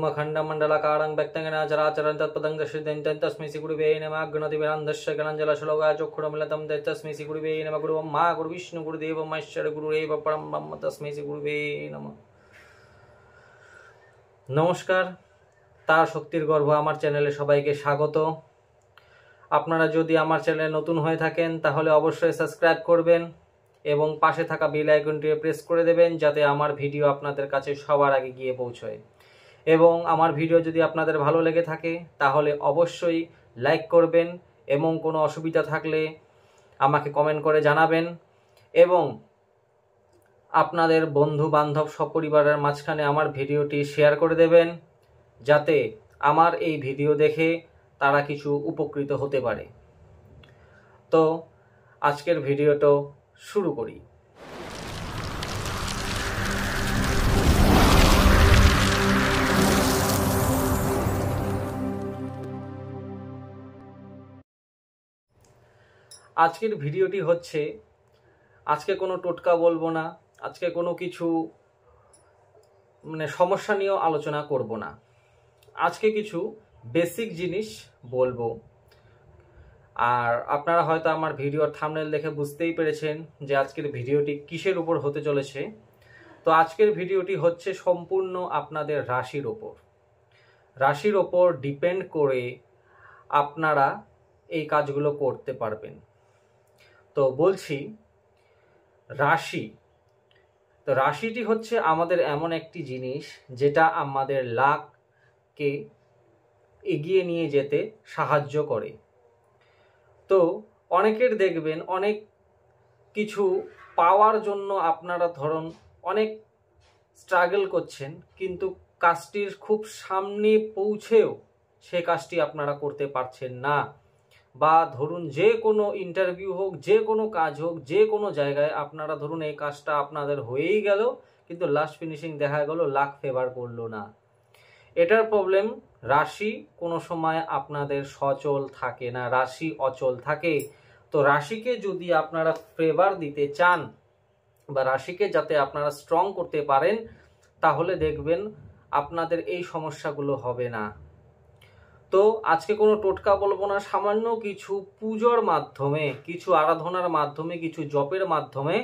अखण्डमण्डलाकारं व्यक्तं चराचरं तत्पदं दर्शयन्तं तस्मै श्रीगुरुवे नमः। गणतिभिरन्दस्य गणञ्जलश्लोकाय चक्षुरुन्मिलितं तस्मै श्रीगुरुवे नमः। गुरुब्रह्मा गुरुविष्णु गुरुदेवो महेश्वर गुरुरेव परं ब्रह्म तस्मै श्रीगुरुवे नमः। नमस्कार, तार शक्तिर गर्भ आमार चैनेले सबाइके स्वागत। आपनारा यदि आमार चैनेले नतून हये थाकेन ताहले अवश्यई सबस्क्राइब करबेन एबं पाशे थाका बेल आइकनटी प्रेस करे देबेन जाते आमार भिडियो आपनादेर काछे सबार आगे गिये पौঁছয়। एबं आमार भिडियो यदि आपनादेर भालो लेगे थाके ताहले अवश्यई लाइक करबेन एबं कोनो असुविधा थाकले आमाके कमेंट करे जानाबेन एबं आपनादेर बंधु बान्धव सपरिवारेर माझखाने आमार भिडियोटी शेयर करे देबेन जाते आमार एई भिडियो देखे तारा किछु उपकृत होते पारे। तो आजकेर भिडियोटा शुरू करी। आजकेर भिडियोटी होच्छे आजके कोनो टोटका बोलबो ना, आजके कोनो किछु माने समस्या निये आलोचना करब ना, आजके किछु बेसिक जिनिस बोलबो। और आपनारा हयतो आमार भिडियोर थाम्बनेल देखे बुझतेई पेरेछेन जे आजकेर भिडियोटी किसेर उपर होते चलेछे। तो आजकेर भिडियोटी होच्छे सम्पूर्ण आपनादेर राशिर ओपर डिपेंड करे आपनारा एई काजगुलो करते पारबेन। तो बोलছি राशि, तो राशिटी होच्छे आमादेर एमन एकटी जिनिस जेटा आमादेर लाभके एगिए निये जेते साहाज्य करे। तो अनेकेर देखबेन अनेक किछु पाওয়ার জন্য আপনারা ধরুন অনেক স্ট্রাগল করছেন কিন্তু কাজটির খুব সামনে পৌঁছেও সেই কাজটি আপনারা করতে পারছেন না, বা ধরুন যে কোনো ইন্টারভিউ হোক, যে কোনো কাজ হোক, যে কোনো জায়গায় আপনারা ধরুন এই কাজটা আপনাদের হয়েই গেল কিন্তু লাস্ট ফিনিশিং দেখা গেল লাক ফেভার করলো না। এটার প্রবলেম রাশি কোনো সময় আপনাদের সচল থাকে না, রাশি অচল থাকে। তো রাশিকে যদি আপনারা ফেভার দিতে চান বা রাশিকে যাতে আপনারা স্ট্রং করতে পারেন তাহলে দেখবেন আপনাদের এই সমস্যাগুলো হবে না। তো আজকে কোনো টোটকা বলবো না, সামান্য কিছু পূজোর মাধ্যমে, কিছু আরাধনার মাধ্যমে, কিছু জপের মাধ্যমে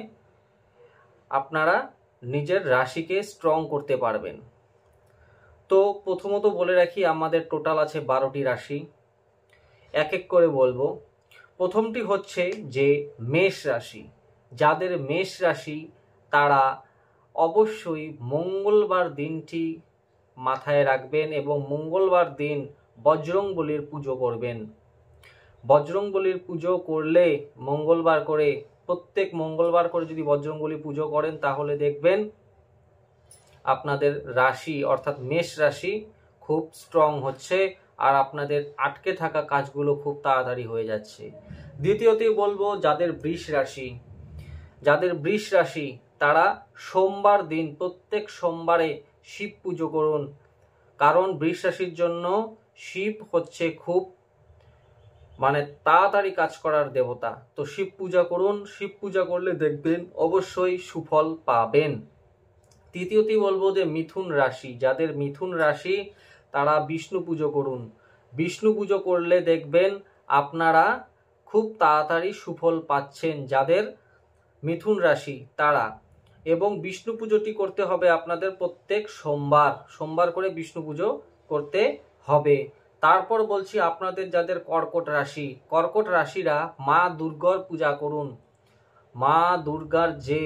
আপনারা নিজের রাশিকে স্ট্রং করতে পারবেন। তো প্রথমত বলে রাখি আমাদের টোটাল আছে 12টি রাশি, এক এক করে বলবো। প্রথমটি হচ্ছে যে মেষ রাশি। যাদের মেষ রাশি তারা অবশ্যই মঙ্গলবার দিনটি মাথায় রাখবেন এবং মঙ্গলবার দিন বজরংবলীর পুজো করবেন। বজরংবলীর পুজো করলে মঙ্গলবার করে, প্রত্যেক মঙ্গলবার করে যদি বজরংবলী পুজো করেন তাহলে দেখবেন আপনাদের রাশি অর্থাৎ মেষ রাশি খুব স্ট্রং হচ্ছে আর আপনাদের আটকে থাকা কাজগুলো খুব তাড়াতাড়ি হয়ে যাচ্ছে। দ্বিতীয়তে বলবো যাদের বৃষ রাশি, যাদের বৃষ রাশি তারা সোমবার দিন, প্রত্যেক সোমবারে শিব পুজো করুন, কারণ বৃষ রাশির জন্য শিব হচ্ছে খুব মানে তাড়াতাড়ি কাজ করার দেবতা। তো শিব পূজা করুন, শিব পূজা করলে দেখবেন অবশ্যই সুফল পাবেন। তৃতীয়টি বলবো যে মিথুন রাশি, যাদের মিথুন রাশি তারা বিষ্ণু পুজো করুন। বিষ্ণু পুজো করলে দেখবেন আপনারা খুব তাড়াতাড়ি সুফল পাচ্ছেন যাদের মিথুন রাশি তারা। এবং বিষ্ণু পুজোটি করতে হবে আপনাদের প্রত্যেক সোমবার, সোমবার করে বিষ্ণু পুজো করতে হবে। তারপর বলছি আপনাদের যাদের কর্কট রাশি, কর্কট রাশিরা মা দুর্গার পূজা করুন। মা দুর্গার যে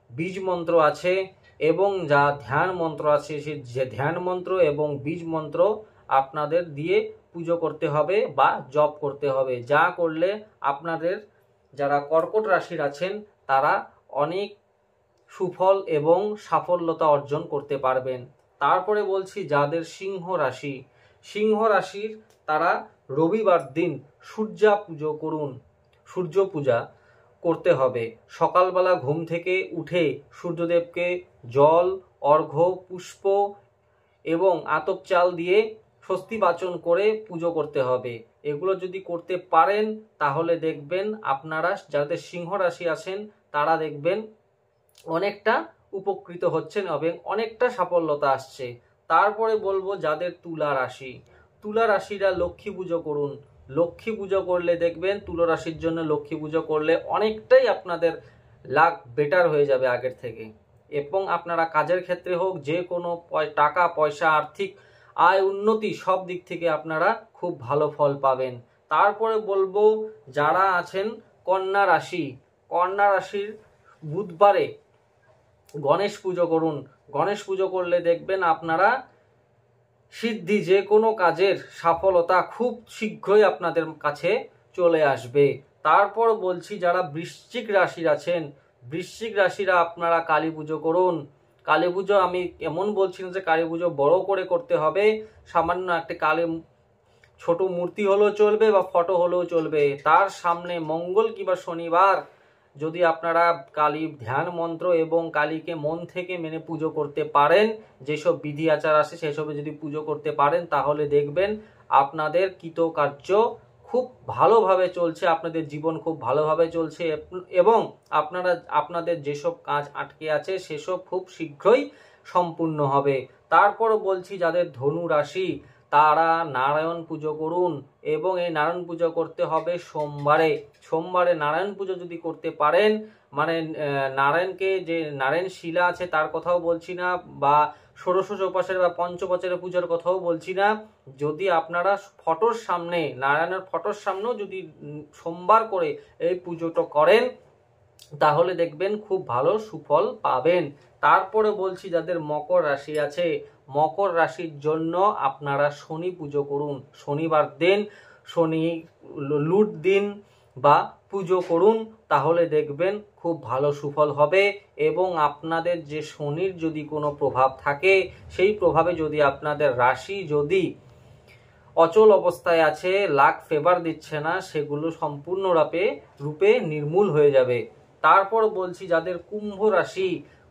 বীজ মন্ত্র আছে এবং যা ধ্যান মন্ত্র আছে সেই যে ধ্যান মন্ত্র এবং বীজ মন্ত্র আপনাদের দিয়ে পুজো করতে হবে বা জপ করতে হবে, যা করলে আপনাদের যারা কর্কট রাশির আছেন তারা অনেক সুফল এবং সাফল্যতা অর্জন করতে পারবেন। তারপরে বলছি যাদের সিংহ রাশি, সিংহ রাশির তারা রবিবার দিন সূর্যা পুজো করুন, সূর্য পূজা করতে হবে। সকালবেলা ঘুম থেকে উঠে সূর্যদেবকে জল, অর্ঘ্য, পুষ্প এবং আতপ চাল দিয়ে স্বস্তি বাচন করে পুজো করতে হবে। এগুলো যদি করতে পারেন তাহলে দেখবেন আপনারা যাদের সিংহ রাশি আছেন তারা দেখবেন অনেকটা উপকৃত হচ্ছেন এবং অনেকটা সাফল্যতা আসছে। তারপরে বলবো যাদের তুলা রাশি, তুলা রাশিরা লক্ষ্মী পুজো করুন। লক্ষ্মী পুজো করলে দেখবেন, তুলা রাশির জন্য লক্ষ্মী পুজো করলে অনেকটাই আপনাদের লাক বেটার হয়ে যাবে আগের থেকে, এবং আপনারা কাজের ক্ষেত্রে হোক, যে কোনো টাকা পয়সা, আর্থিক আয় উন্নতি সব দিক থেকে আপনারা খুব ভালো ফল পাবেন। তারপরে বলবো যারা আছেন কন্যা রাশি, কন্যা রাশির বুধবারে গণেশ পুজো করুন। গণেশ পুজো করলে দেখবেন আপনারা সিদ্ধি, যে কোনো কাজের সফলতা খুব শীঘ্রই আপনাদের কাছে চলে আসবে। তারপর বলছি যারা বৃশ্চিক রাশির আছেন, বৃশ্চিক রাশিরা আপনারা কালী পুজো করুন। কালী পুজো আমি এমন বলছি না যে কালী পুজো বড় করে করতে হবে, সামান্য একটা কালী ছোট মূর্তি হলেও চলবে বা ফটো হলেও চলবে, তার সামনে মঙ্গল কিংবা শনিবার যদি আপনারা কালী ধ্যান মন্ত্র এবং কালীকে মন থেকে মেনে পুজো করতে পারেন, যেসব বিধি আচার আছে সেসবে যদি পুজো করতে পারেন, তাহলে দেখবেন আপনাদের কৃতকার্য খুব ভালোভাবে চলছে, আপনাদের জীবন খুব ভালোভাবে চলছে, এবং আপনাদের যেসব কাজ আটকে আছে সেসব খুব শীঘ্রই সম্পূর্ণ হবে। তারপর বলছি যাদের ধনু রাশি, তারা নারায়ণ পুজো করুন, এবং এই নারায়ণ পুজো করতে হবে সোমবারে। সোমবারে নারায়ণ পুজো যদি করতে পারেন, মানে নারায়ণকে, যে নারায়ণ শিলা আছে তার কথাও বলছি না, বা ষোড়শ উপাসের বা পঞ্চবচরের পূজার কথাও বলছি না, যদি আপনারা ফটোর সামনে, নারায়ণের ফটোর সামনেও যদি সোমবার করে এই পুজোটা করেন, তাহলে দেখবেন খুব ভালো সুফল পাবেন। তারপরে বলছি যাদের মকর রাশি আছে, মকর রাশির জন্য আপনারা শনি পুজো করুন। শনিবার দিন শনি লুট দিন বা পুজো করুন, তাহলে দেখবেন খুব ভালো সুফল হবে। এবং আপনাদের যে শনির যদি কোনো প্রভাব থাকে, সেই প্রভাবে যদি আপনাদের রাশি যদি অচল অবস্থায় আছে, লাক ফেভার দিচ্ছে না, সেগুলো সম্পূর্ণ রূপে নির্মূল হয়ে যাবে। তারপর বলছি যাদের কুম্ভ রাশি,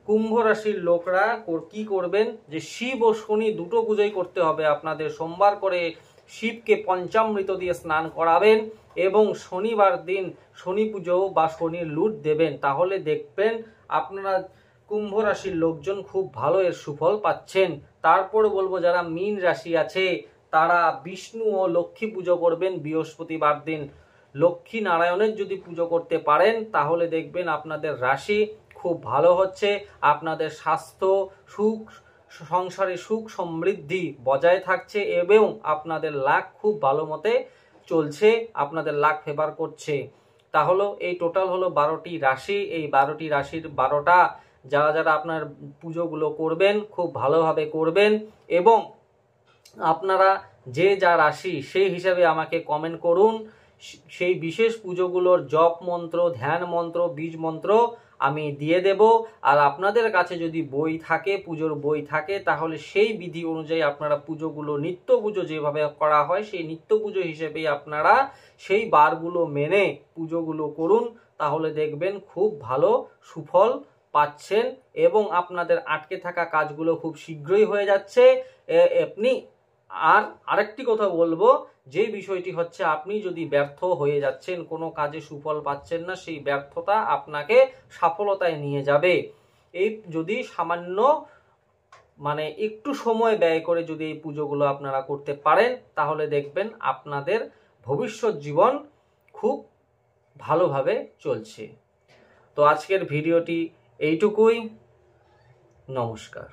কুম্ভ রাশির লোকরা কি করবেন, যে শিব ও শনি দুটো পুজোই করতে হবে আপনাদের। সোমবার করে শিবকে পঞ্চামৃত দিয়ে স্নান করাবেন, এবং শনিবার দিন শনি পুজো বা শনির লুট দেবেন, তাহলে দেখবেন আপনারা কুম্ভ রাশির লোকজন খুব ভালো এর সুফল পাচ্ছেন। তারপর বলবো যারা মীন রাশি আছে, তারা বিষ্ণু ও লক্ষ্মী পুজো করবেন বৃহস্পতিবার দিন। লক্ষ্মী নারায়ণের যদি পুজো করতে পারেন, তাহলে দেখবেন আপনাদের রাশি খুব ভালো হচ্ছে, আপনাদের স্বাস্থ্য, সুখ, সংসারে সুখ সমৃদ্ধি বজায় থাকছে, এবং আপনাদের লাক খুব ভালো মতে চলছে, আপনাদের লাক ফেভার করছে। তাহলে এই টোটাল হলো 12টি রাশি। এই 12টি রাশির 12টা যারা আপনার পুজোগুলো করবেন খুব ভালোভাবে করবেন, এবং আপনারা যে যা রাশি সেই হিসাবে আমাকে কমেন্ট করুন। সেই বিশেষ পুজোগুলোর জপ মন্ত্র, ধ্যান মন্ত্র, বীজ মন্ত্র আমি দিয়ে দেব। আর আপনাদের কাছে যদি বই থাকে, পুজোর বই থাকে, তাহলে সেই বিধি অনুযায়ী আপনারা পুজোগুলো, নিত্য পুজো যেভাবে করা হয় সেই নিত্য পুজো হিসেবেই আপনারা সেই বারগুলো মেনে পুজোগুলো করুন, তাহলে দেখবেন খুব ভালো সুফল পাচ্ছেন, এবং আপনাদের আটকে থাকা কাজগুলো খুব শীঘ্রই হয়ে যাচ্ছে। আপনি আরেকটি কথা বলবো, যে বিষয়টি হচ্ছে আপনি যদি ব্যর্থ হয়ে যাচ্ছেন, কোনো কাজে সুফল পাচ্ছেন না, সেই ব্যর্থতা আপনাকে সফলতায় নিয়ে যাবে। এই যদি সামান্য মানে একটু সময় ব্যয় করে যদি এই পুজোগুলো আপনারা করতে পারেন, তাহলে দেখবেন আপনাদের ভবিষ্যৎ জীবন খুব ভালোভাবে চলছে। তো আজকের ভিডিওটি এইটুকুই। নমস্কার।